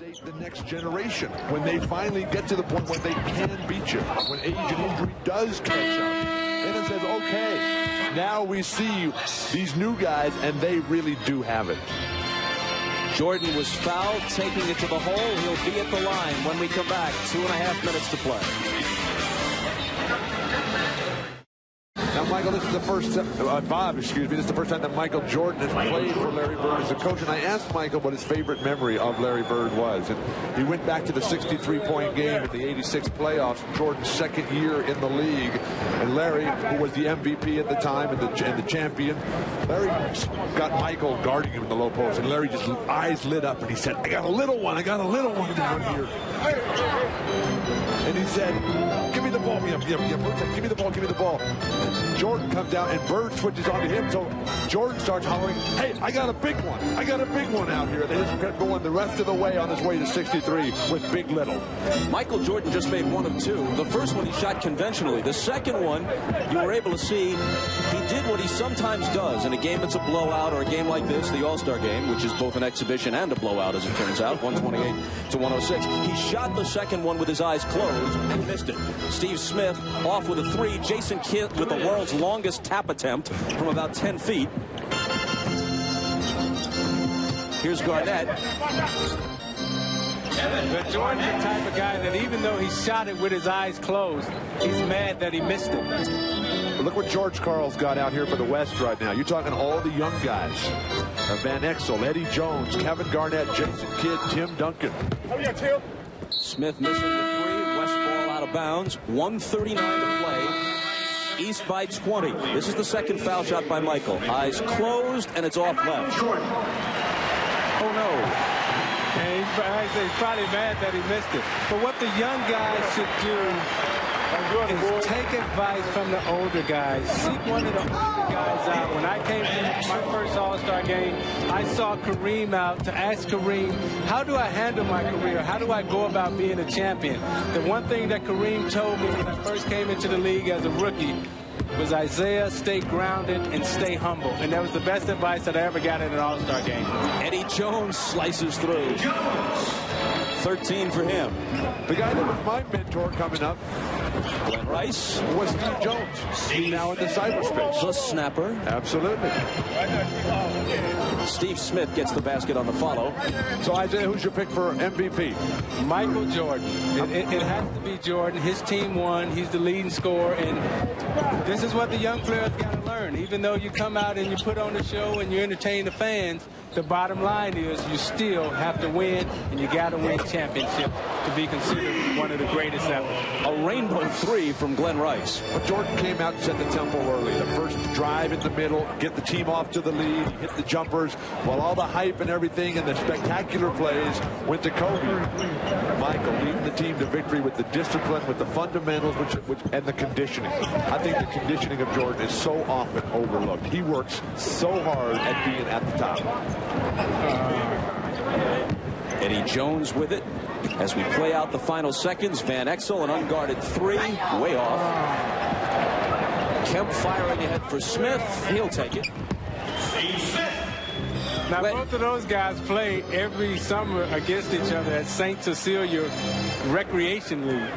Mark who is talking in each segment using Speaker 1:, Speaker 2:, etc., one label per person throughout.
Speaker 1: The next generation, when they finally get to the point where they can beat you, when age and injury does catch up, and it says, okay, now we see these new guys, and they really do have it.
Speaker 2: Jordan was fouled, taking it to the hole. He'll be at the line when we come back. 2.5 minutes to play.
Speaker 1: Now, Michael, this is the first time, Bob, excuse me, this is the first time that Michael Jordan has played for Larry Bird as a coach. And I asked Michael what his favorite memory of Larry Bird was. And he went back to the 63-point game at the '86 playoffs, Jordan's second year in the league. And Larry, who was the MVP at the time and the champion, Larry got Michael guarding him in the low post. And Larry just eyes lit up and he said, I got a little one down here. And he said, give me the ball. Give me the ball. Jordan comes down and Bird switches onto him, so Jordan starts hollering, hey, I got a big one out here. They just kept going the rest of the way on his way to 63 with Big Little.
Speaker 2: Michael Jordan just made one of two. The first one he shot conventionally. The second one, you were able to see he did what he sometimes does in a game that's a blowout, or a game like this, the All-Star game, which is both an exhibition and a blowout, as it turns out, 128-106. He shot the second one with his eyes closed and missed it. Steve Smith off with a three. Jason Kidd with the world's longest tap attempt from about 10 feet. Here's Garnett.
Speaker 3: But Jordan's the type of guy that even though he shot it with his eyes closed, he's mad that he missed it.
Speaker 1: But look what George Karl's got out here for the West right now. You're talking all the young guys. Van Exel, Eddie Jones, Kevin Garnett, Jason Kidd, Tim Duncan.
Speaker 2: Smith missing the three. West ball out of bounds. 1:39 to play. East by 20. This is the second foul shot by Michael. Eyes closed, and it's off left. Oh, no.
Speaker 3: And he's probably mad that he missed it. But what the young guys should do is take advice from the older guys. Seek one of the older guys out. When I came to my first All-Star game, I saw Kareem out to ask Kareem, how do I handle my career? How do I go about being a champion? The one thing that Kareem told me when I first came into the league as a rookie was, Isaiah, stay grounded and stay humble. And that was the best advice that I ever got in an All-Star game.
Speaker 2: Eddie Jones slices through. 13 for him.
Speaker 1: The guy that was my mentor coming up,
Speaker 2: Glenn Rice,
Speaker 1: was Steve Jones. He's now in the cyberspace.
Speaker 2: The snapper.
Speaker 1: Absolutely.
Speaker 2: Steve Smith gets the basket on the follow.
Speaker 1: So, Isaiah, who's your pick for MVP?
Speaker 3: Michael Jordan. It has to be Jordan. His team won. He's the leading scorer. And this is what the young players got to learn. Even though you come out and you put on the show and you entertain the fans, the bottom line is you still have to win, and you got to win championships to be considered one of the greatest ever.
Speaker 2: A rainbow three from Glenn Rice.
Speaker 1: But Jordan came out and set the tempo early. The first drive in the middle, get the team off to the lead, hit the jumpers, while all the hype and everything and the spectacular plays went to Kobe. Michael leading the team to victory with the discipline, with the fundamentals, and the conditioning. I think the conditioning of Jordan is so often overlooked. He works so hard at being at the top.
Speaker 2: Eddie Jones with it as we play out the final seconds. Van Exel, an unguarded three, way off. Kemp firing ahead for Smith. He'll take it.
Speaker 3: Now, both of those guys play every summer against each other at St. Cecilia Recreation League.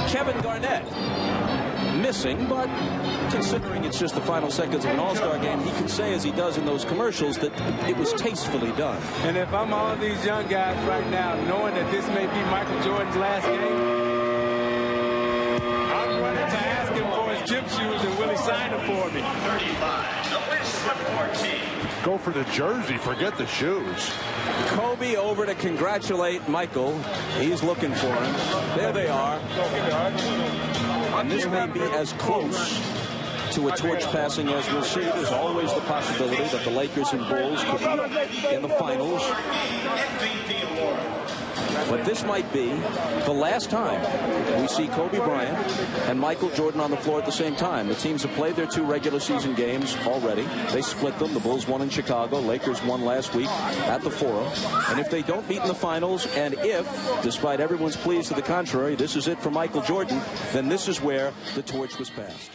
Speaker 2: Kevin Garnett missing, but considering it's just the final seconds of an All-Star game, he can say, as he does in those commercials, that it was tastefully done.
Speaker 3: And if I'm all these young guys right now, knowing that this may be Michael Jordan's last game, I'm running to ask him for his gym shoes, and will he sign them for me?
Speaker 4: 35, the list for 14.
Speaker 1: Go for the jersey, forget the shoes.
Speaker 2: Kobe over to congratulate Michael. He's looking for him. There they are. And this may be as close to a torch passing as we'll see. There's always the possibility that the Lakers and Bulls could be in the finals. But this might be the last time we see Kobe Bryant and Michael Jordan on the floor at the same time. The teams have played their 2 regular season games already. They split them. The Bulls won in Chicago. Lakers won last week at the Forum. And if they don't meet in the finals, and if, despite everyone's pleas to the contrary, this is it for Michael Jordan, then this is where the torch was passed.